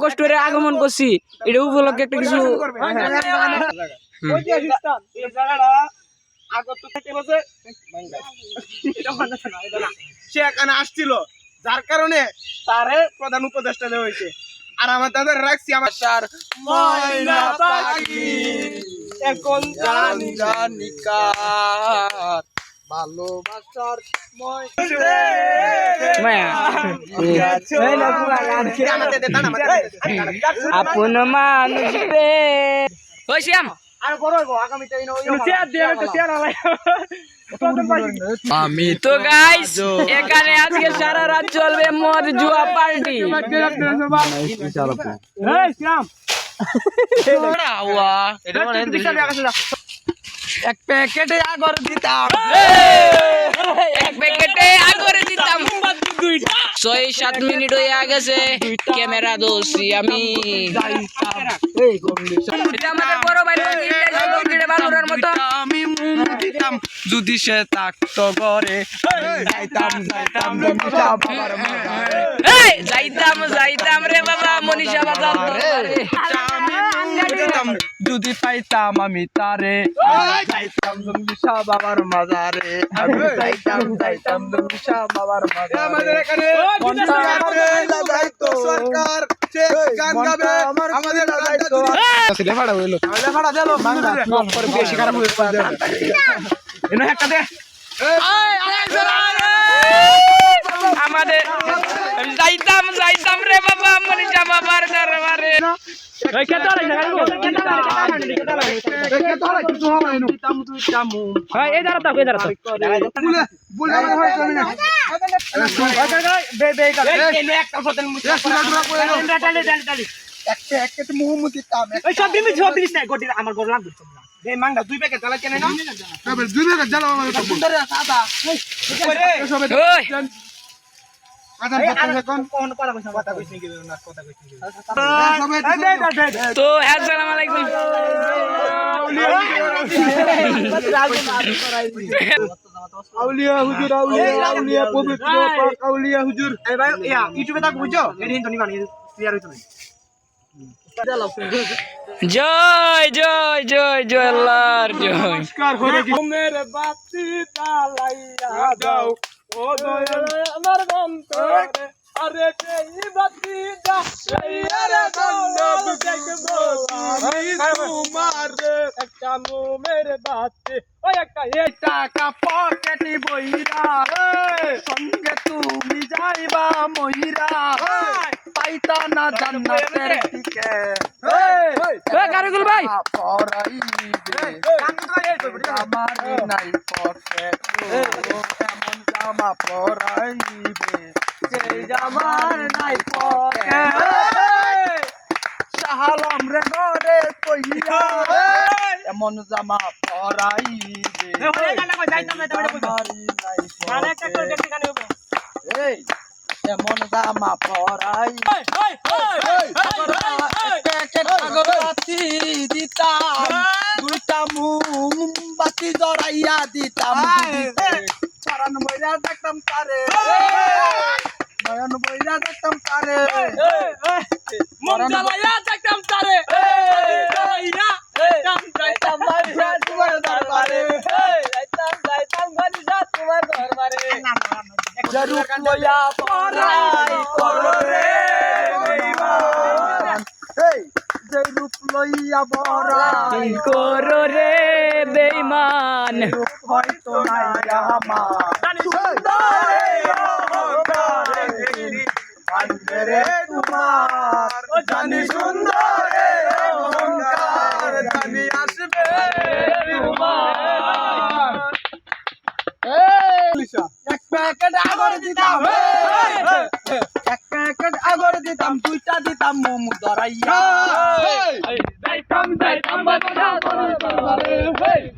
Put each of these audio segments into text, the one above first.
কষ্ট করে আগমন করছি এটা উপলক্ষে একটা কিছু সে এখানে আসছিল যার কারণে তারে প্রধান উপদেষ্টা দেওয়া হয়েছে আর আমার তাদের রাখছি আমার সার ময়না পাখি এখন জানি জানি কার ভালোবাসার আপন মানুষ আর বড় হইব আগামীতে আমি তো গাইস এখানে আজকে সারা রাত চলবে মদ জুয়া পার্টি এক প্যাকেটে আগর দিতাম এক প্যাকেটে আগরে দিতাম 6-7 মিনিট হয়ে গেছে ক্যামেরা ধরছি আমি এটা আমাদের বড় ভাই বালুরার মতো আমি মুম দিতাম যদি সে থাকতো ঘরে যাইতাম যাইতাম বাবার মাঝারে যাইতাম যাইতাম রে বাবা মনীষা বাজার আমি মুম দিতাম যদি পাইতাম আমি তারে যাইতাম জঙ্গিশা বাবার মাজারে আমি যাইতাম যাইতাম জঙ্গিশা বাবার মাজারে আমাদের এখানে সরকার সে গান গাবে আমাদের দায়িত্ব লেফাড়া হইলো লেফাড়া দিলো মাংলা পরে বেশি খারাপ হয়ে যাবে এনে একটা দে আমাদের যাইতাম যাইতাম রে বাবা মনীষা বাবার দরবারে এই কে তোরা এই দাঁড়া তাও এই দাঁড়া তাও বলে আমার হয় চলে না বে বে একটা ফতেন মুছা একটা মুহম্মদ দিতাম এই সব দিমিস না গটি আমার গর লাগবে বে মাংটা দুই প্যাকেট জ্বালা কেন না তবে দুই প্যাকেট জ্বালা আমার তো সুন্দর সাদা ওই তো আসসালামু আলাইকুম আউলিয়া হুজুর আউলিয়া পবিত্র পাক আউলিয়া হুজুর এই ভাই ইয়া ইউটিউবে তাক বুঝছো এদিন তো নিবানি ক্লিয়ার হইতো না জয় জয় জয় জয় আল্লাহর জয় নমস্কার করে কি মেরে বাতি তালাইয়া দাও ও দয়াল আমার বন্ধরে আরে এই বাতি দা এই আরে বন্ধব দেখবো আমি তোমার একটা মেরে বাতি ওই একটা এই টাকা পকেটে বইরা সঙ্গে তুমি যাইবা মহিরা পাইতা না জান্নাতের টিকেট এ কারিগুল ভাই আমার নাই পকেট এমন জামা পরাইবে সেই জামার নাই পকেট শাহালাম রে ঘরে কইরা এমন জামা পরাইবে এই এমন জামা পরাই আগরবাতি দিতাম দুইটা মোমবাতি জড়াইয়া দিতাম কারণ বইরা দেখতাম তারে নয়ন বইরা দেখতাম তারে মন জ্বালাইয়া দেখতাম তারে জ্বালাইয়া যাইতাম বাড়িয়া তোমার দরবারে যাইতাম যাইতাম বাড়িয়া তোমার দরবারে জরুর লইয়া পরাই করো রে বেঈমান এই জরুর লইয়া পরাই করো রে বেঈমান রূপ হয়তো নাই আমার সুন্দরে অহংকারে আন্দরে তোমার জানি সুন্দরে অহংকার জানি আসবে তোমার এক প্যাকেট আগর দিতাম এক প্যাকেট আগর দিতাম দুইটা দিতাম মোমো ধরাইয়া যাইতাম যাইতাম বাদশা দরবারে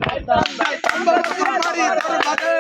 যাইতাম যাইতাম বাদশা দরবারে